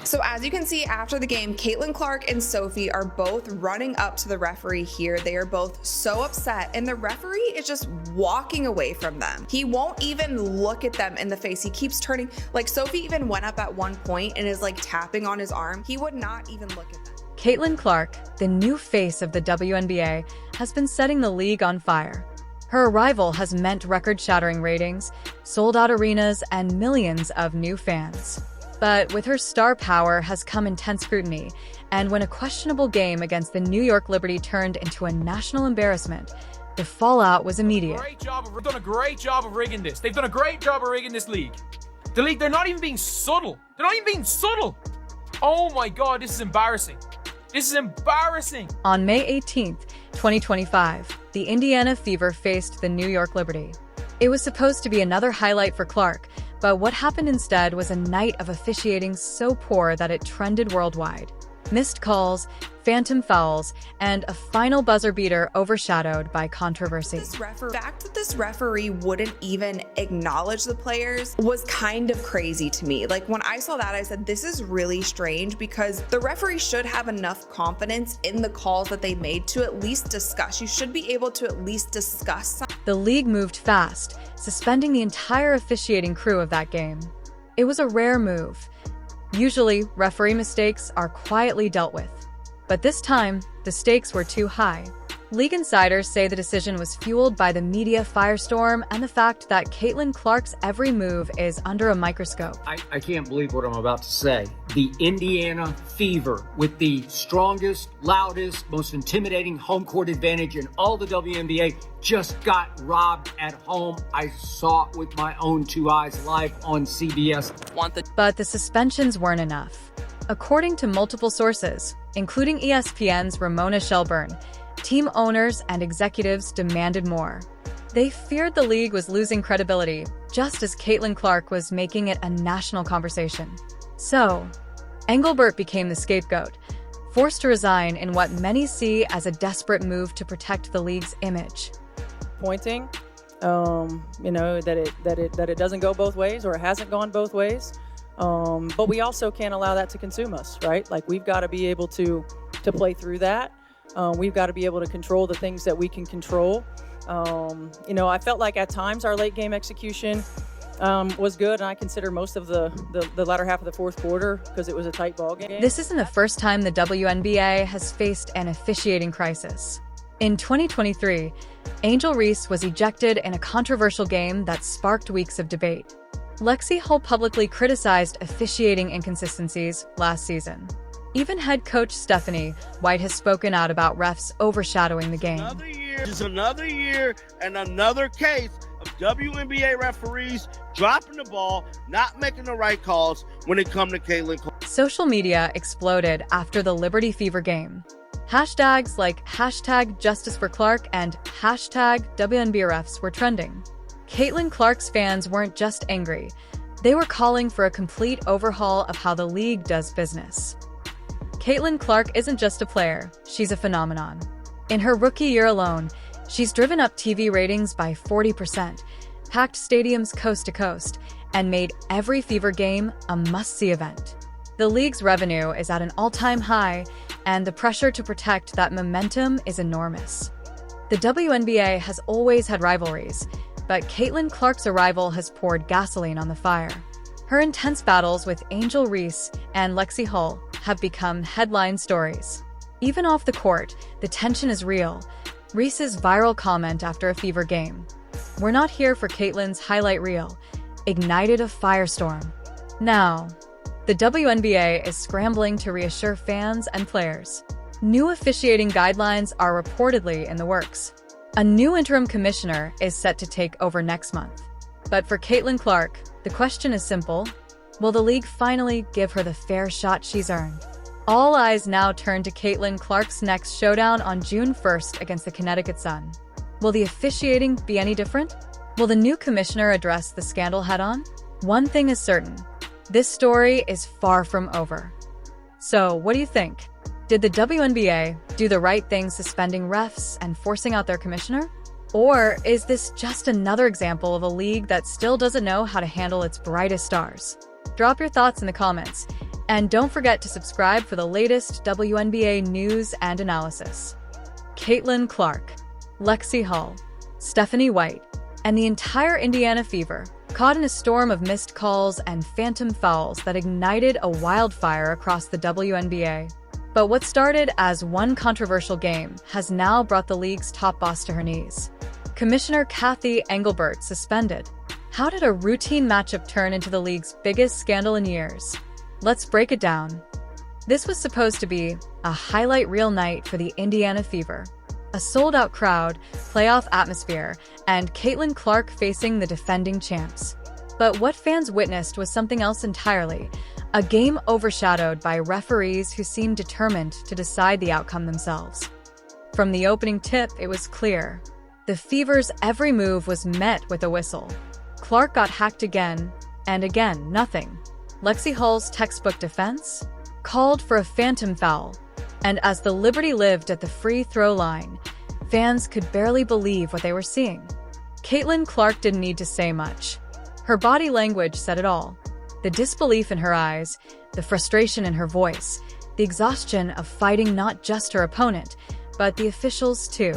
So as you can see after the game, Caitlin Clark and Sophie are both running up to the referee here. They are both so upset, and the referee is just walking away from them. He won't even look at them in the face. He keeps turning. Like, Sophie even went up at one point and is like tapping on his arm. He would not even look at them. Caitlin Clark, the new face of the WNBA, has been setting the league on fire. Her arrival has meant record-shattering ratings, sold-out arenas, and millions of new fans. But with her star power has come intense scrutiny, and when a questionable game against the New York Liberty turned into a national embarrassment, the fallout was immediate. They've done a great job of rigging this. They've done a great job of rigging this league. The league, they're not even being subtle. They're not even being subtle. Oh my God, this is embarrassing. This is embarrassing. On May 18th, 2025, the Indiana Fever faced the New York Liberty. It was supposed to be another highlight for Clark, but what happened instead was a night of officiating so poor that it trended worldwide. Missed calls, phantom fouls, and a final buzzer beater overshadowed by controversy. The fact that this referee wouldn't even acknowledge the players was kind of crazy to me. Like, when I saw that, I said, this is really strange, because the referee should have enough confidence in the calls that they made to at least discuss. You should be able to at least discuss something. The league moved fast, suspending the entire officiating crew of that game. It was a rare move. Usually, referee mistakes are quietly dealt with. But this time, the stakes were too high. League insiders say the decision was fueled by the media firestorm and the fact that Caitlin Clark's every move is under a microscope. I can't believe what I'm about to say. The Indiana Fever, with the strongest, loudest, most intimidating home court advantage in all the WNBA, just got robbed at home. I saw it with my own two eyes live on CBS. But the suspensions weren't enough. According to multiple sources, including ESPN's Ramona Shelburne, team owners and executives demanded more. They feared the league was losing credibility, just as Caitlin Clark was making it a national conversation. So, Engelbert became the scapegoat, forced to resign in what many see as a desperate move to protect the league's image. Pointing, that it doesn't go both ways, or it hasn't gone both ways. But we also can't allow that to consume us, right? Like, we've got to be able to play through that. We've got to be able to control the things that we can control. I felt like at times our late game execution was good, and I consider most of the latter half of the fourth quarter, because it was a tight ball game. This isn't the first time the WNBA has faced an officiating crisis. In 2023, Angel Reese was ejected in a controversial game that sparked weeks of debate. Lexi Hull publicly criticized officiating inconsistencies last season. Even head coach Stephanie White has spoken out about refs overshadowing the game. Another year and another case of WNBA referees dropping the ball, not making the right calls when it comes to Caitlin Clark. Social media exploded after the Liberty Fever game. Hashtags like #JusticeForClark and #WNBA were trending. Caitlin Clark's fans weren't just angry. They were calling for a complete overhaul of how the league does business. Caitlin Clark isn't just a player, she's a phenomenon. In her rookie year alone, she's driven up TV ratings by 40%, packed stadiums coast to coast, and made every Fever game a must-see event. The league's revenue is at an all-time high, and the pressure to protect that momentum is enormous. The WNBA has always had rivalries, but Caitlin Clark's arrival has poured gasoline on the fire. Her intense battles with Angel Reese and Lexi Hull have become headline stories. Even off the court, the tension is real. Reese's viral comment after a Fever game, "We're not here for Caitlin's highlight reel," ignited a firestorm. Now, the WNBA is scrambling to reassure fans and players. New officiating guidelines are reportedly in the works. A new interim commissioner is set to take over next month. But for Caitlin Clark, the question is simple: will the league finally give her the fair shot she's earned? All eyes now turn to Caitlin Clark's next showdown on June 1st against the Connecticut Sun. Will the officiating be any different? Will the new commissioner address the scandal head-on? One thing is certain: this story is far from over. So, what do you think? Did the WNBA do the right thing suspending refs and forcing out their commissioner? Or is this just another example of a league that still doesn't know how to handle its brightest stars? Drop your thoughts in the comments. And don't forget to subscribe for the latest WNBA news and analysis. Caitlin Clark, Lexi Hull, Stephanie White, and the entire Indiana Fever caught in a storm of missed calls and phantom fouls that ignited a wildfire across the WNBA. But what started as one controversial game has now brought the league's top boss to her knees. Commissioner Cathy Engelbert suspended. How did a routine matchup turn into the league's biggest scandal in years? Let's break it down. This was supposed to be a highlight reel night for the Indiana Fever. A sold-out crowd, playoff atmosphere, and Caitlin Clark facing the defending champs. But what fans witnessed was something else entirely, a game overshadowed by referees who seemed determined to decide the outcome themselves. From the opening tip, it was clear. The Fever's every move was met with a whistle. Clark got hacked again, and again, nothing. Lexi Hull's textbook defense called for a phantom foul, and as the Liberty lived at the free throw line, fans could barely believe what they were seeing. Caitlin Clark didn't need to say much. Her body language said it all. The disbelief in her eyes, the frustration in her voice, the exhaustion of fighting not just her opponent, but the officials too.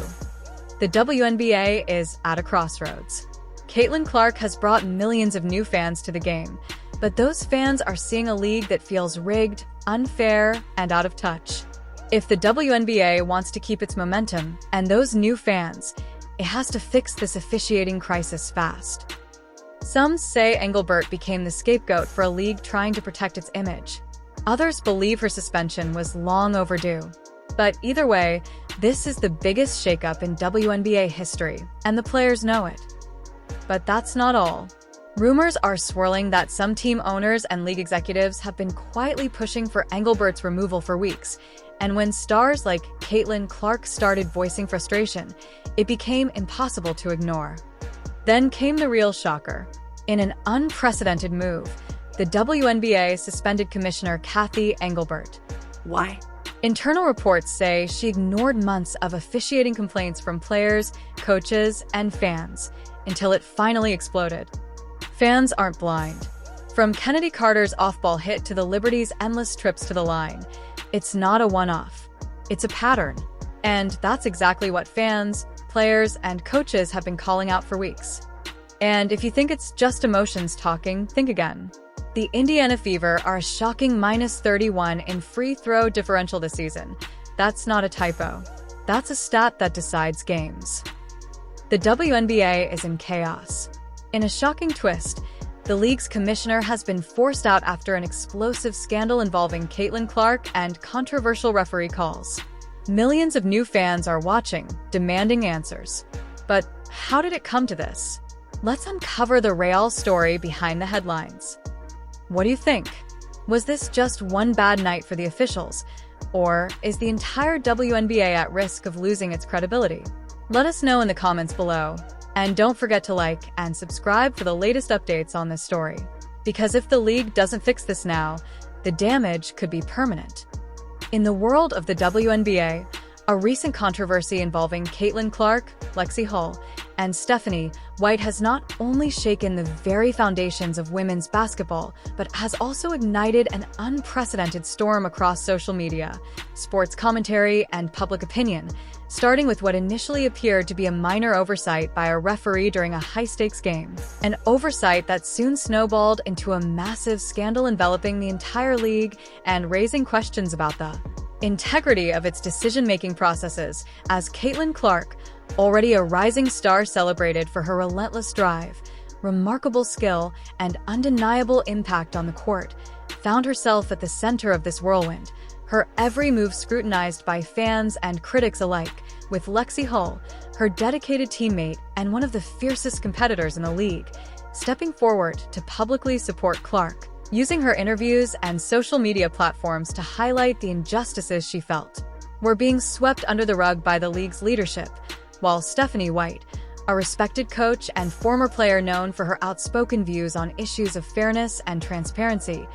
The WNBA is at a crossroads. Caitlin Clark has brought millions of new fans to the game, but those fans are seeing a league that feels rigged, unfair, and out of touch. If the WNBA wants to keep its momentum and those new fans, it has to fix this officiating crisis fast. Some say Engelbert became the scapegoat for a league trying to protect its image. Others believe her suspension was long overdue. But either way, this is the biggest shakeup in WNBA history, and the players know it. But that's not all. Rumors are swirling that some team owners and league executives have been quietly pushing for Engelbert's removal for weeks, and when stars like Caitlin Clark started voicing frustration, it became impossible to ignore. Then came the real shocker. In an unprecedented move, the WNBA suspended Commissioner Cathy Engelbert. Why? Internal reports say she ignored months of officiating complaints from players, coaches, and fans until it finally exploded. Fans aren't blind. From Kennedy Carter's off-ball hit to the Liberty's endless trips to the line, it's not a one-off. It's a pattern. And that's exactly what fans, players, and coaches have been calling out for weeks. And if you think it's just emotions talking, think again. The Indiana Fever are a shocking -31 in free throw differential this season. That's not a typo. That's a stat that decides games. The WNBA is in chaos. In a shocking twist, the league's commissioner has been forced out after an explosive scandal involving Caitlin Clark and controversial referee calls. Millions of new fans are watching, demanding answers. But how did it come to this? Let's uncover the real story behind the headlines. What do you think? Was this just one bad night for the officials? Or is the entire WNBA at risk of losing its credibility? Let us know in the comments below. And don't forget to like and subscribe for the latest updates on this story. Because if the league doesn't fix this now, the damage could be permanent. In the world of the WNBA, a recent controversy involving Caitlin Clark, Lexi Hull, and Stephanie White has not only shaken the very foundations of women's basketball, but has also ignited an unprecedented storm across social media, sports commentary, and public opinion, starting with what initially appeared to be a minor oversight by a referee during a high-stakes game. An oversight that soon snowballed into a massive scandal enveloping the entire league and raising questions about the integrity of its decision-making processes, as Caitlin Clark, already a rising star, celebrated for her relentless drive, remarkable skill, and undeniable impact on the court, found herself at the center of this whirlwind, her every move scrutinized by fans and critics alike, with Lexi Hull, her dedicated teammate and one of the fiercest competitors in the league, stepping forward to publicly support Clark, using her interviews and social media platforms to highlight the injustices she felt were being swept under the rug by the league's leadership, while Stephanie White, a respected coach and former player known for her outspoken views on issues of fairness and transparency,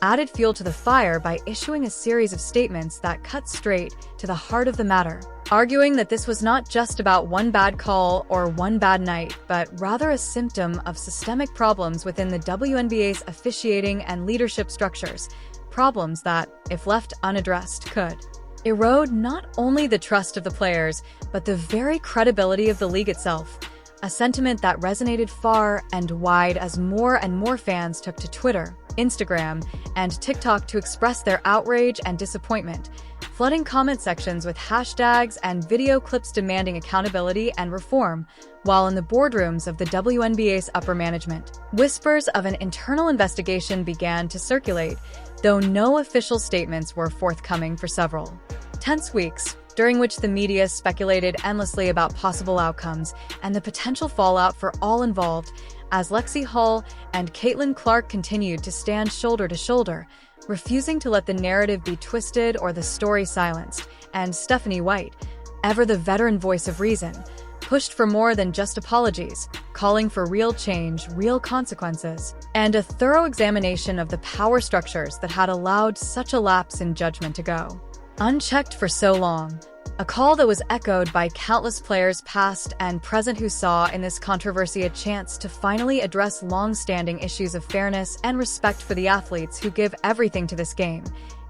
added fuel to the fire by issuing a series of statements that cut straight to the heart of the matter, arguing that this was not just about one bad call or one bad night, but rather a symptom of systemic problems within the WNBA's officiating and leadership structures, problems that, if left unaddressed, could erode not only the trust of the players, but the very credibility of the league itself. A sentiment that resonated far and wide as more and more fans took to Twitter, Instagram, and TikTok to express their outrage and disappointment, flooding comment sections with hashtags and video clips demanding accountability and reform, while in the boardrooms of the WNBA's upper management, whispers of an internal investigation began to circulate, though no official statements were forthcoming for several tense weeks, during which the media speculated endlessly about possible outcomes and the potential fallout for all involved, as Lexi Hull and Caitlin Clark continued to stand shoulder to shoulder, refusing to let the narrative be twisted or the story silenced, and Stephanie White, ever the veteran voice of reason, pushed for more than just apologies, calling for real change, real consequences, and a thorough examination of the power structures that had allowed such a lapse in judgment to go unchecked for so long. A call that was echoed by countless players past and present who saw in this controversy a chance to finally address long-standing issues of fairness and respect for the athletes who give everything to this game,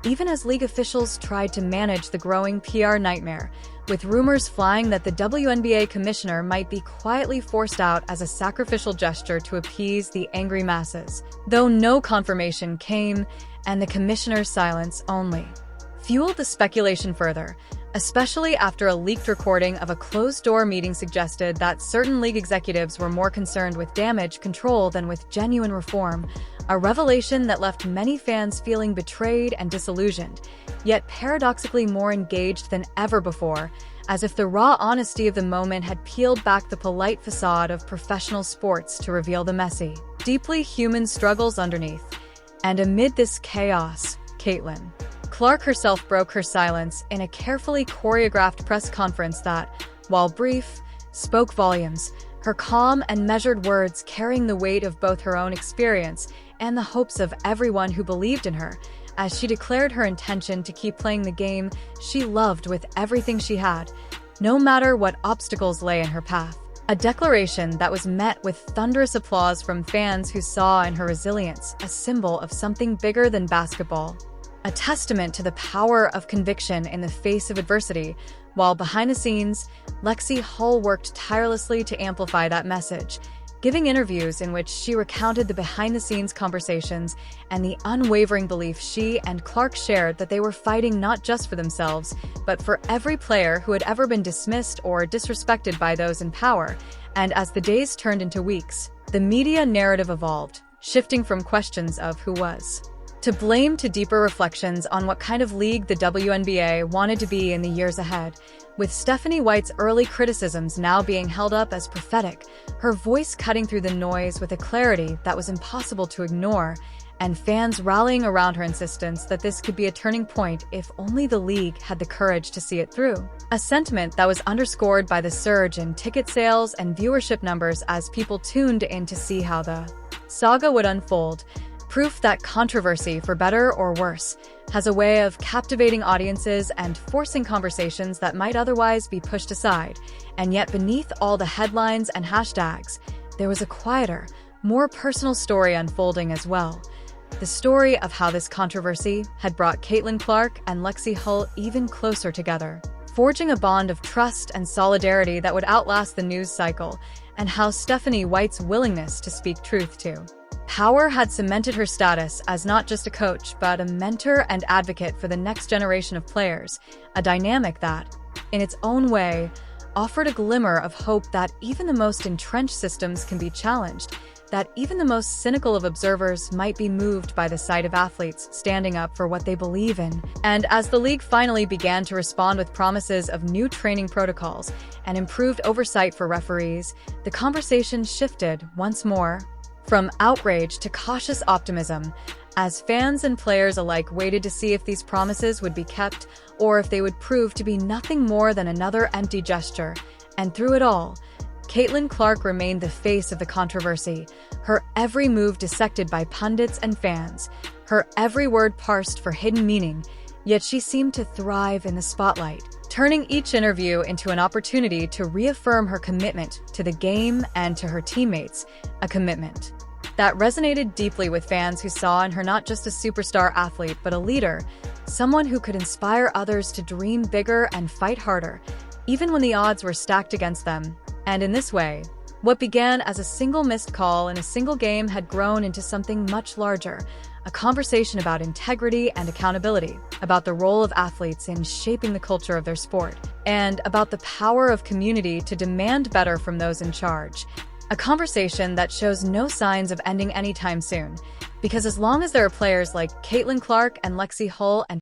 even as league officials tried to manage the growing PR nightmare, with rumors flying that the WNBA commissioner might be quietly forced out as a sacrificial gesture to appease the angry masses, though no confirmation came, and the commissioner's silence only fueled the speculation further, especially after a leaked recording of a closed-door meeting suggested that certain league executives were more concerned with damage control than with genuine reform, a revelation that left many fans feeling betrayed and disillusioned, yet paradoxically more engaged than ever before, as if the raw honesty of the moment had peeled back the polite facade of professional sports to reveal the messy, deeply human struggles underneath. And amid this chaos, Caitlin Clark herself broke her silence in a carefully choreographed press conference that, while brief, spoke volumes, her calm and measured words carrying the weight of both her own experience and the hopes of everyone who believed in her, as she declared her intention to keep playing the game she loved with everything she had, no matter what obstacles lay in her path. A declaration that was met with thunderous applause from fans who saw in her resilience a symbol of something bigger than basketball. A testament to the power of conviction in the face of adversity, while behind the scenes, Lexi Hull worked tirelessly to amplify that message, giving interviews in which she recounted the behind-the-scenes conversations and the unwavering belief she and Clark shared that they were fighting not just for themselves, but for every player who had ever been dismissed or disrespected by those in power. And as the days turned into weeks, the media narrative evolved, shifting from questions of who was to blame to deeper reflections on what kind of league the WNBA wanted to be in the years ahead, with Stephanie White's early criticisms now being held up as prophetic, her voice cutting through the noise with a clarity that was impossible to ignore, and fans rallying around her insistence that this could be a turning point if only the league had the courage to see it through. A sentiment that was underscored by the surge in ticket sales and viewership numbers as people tuned in to see how the saga would unfold. Proof that controversy, for better or worse, has a way of captivating audiences and forcing conversations that might otherwise be pushed aside. And yet beneath all the headlines and hashtags, there was a quieter, more personal story unfolding as well. The story of how this controversy had brought Caitlin Clark and Lexi Hull even closer together, forging a bond of trust and solidarity that would outlast the news cycle, and how Stephanie White's willingness to speak truth to power had cemented her status as not just a coach, but a mentor and advocate for the next generation of players, a dynamic that, in its own way, offered a glimmer of hope that even the most entrenched systems can be challenged, that even the most cynical of observers might be moved by the sight of athletes standing up for what they believe in. And as the league finally began to respond with promises of new training protocols and improved oversight for referees, the conversation shifted once more from outrage to cautious optimism, as fans and players alike waited to see if these promises would be kept or if they would prove to be nothing more than another empty gesture. And through it all, Caitlin Clark remained the face of the controversy, her every move dissected by pundits and fans, her every word parsed for hidden meaning, yet she seemed to thrive in the spotlight, turning each interview into an opportunity to reaffirm her commitment to the game and to her teammates, a commitment that resonated deeply with fans who saw in her not just a superstar athlete, but a leader, someone who could inspire others to dream bigger and fight harder, even when the odds were stacked against them. And in this way, what began as a single missed call in a single game had grown into something much larger, a conversation about integrity and accountability, about the role of athletes in shaping the culture of their sport, and about the power of community to demand better from those in charge. A conversation that shows no signs of ending anytime soon, because as long as there are players like Caitlin Clark and Lexi Hull and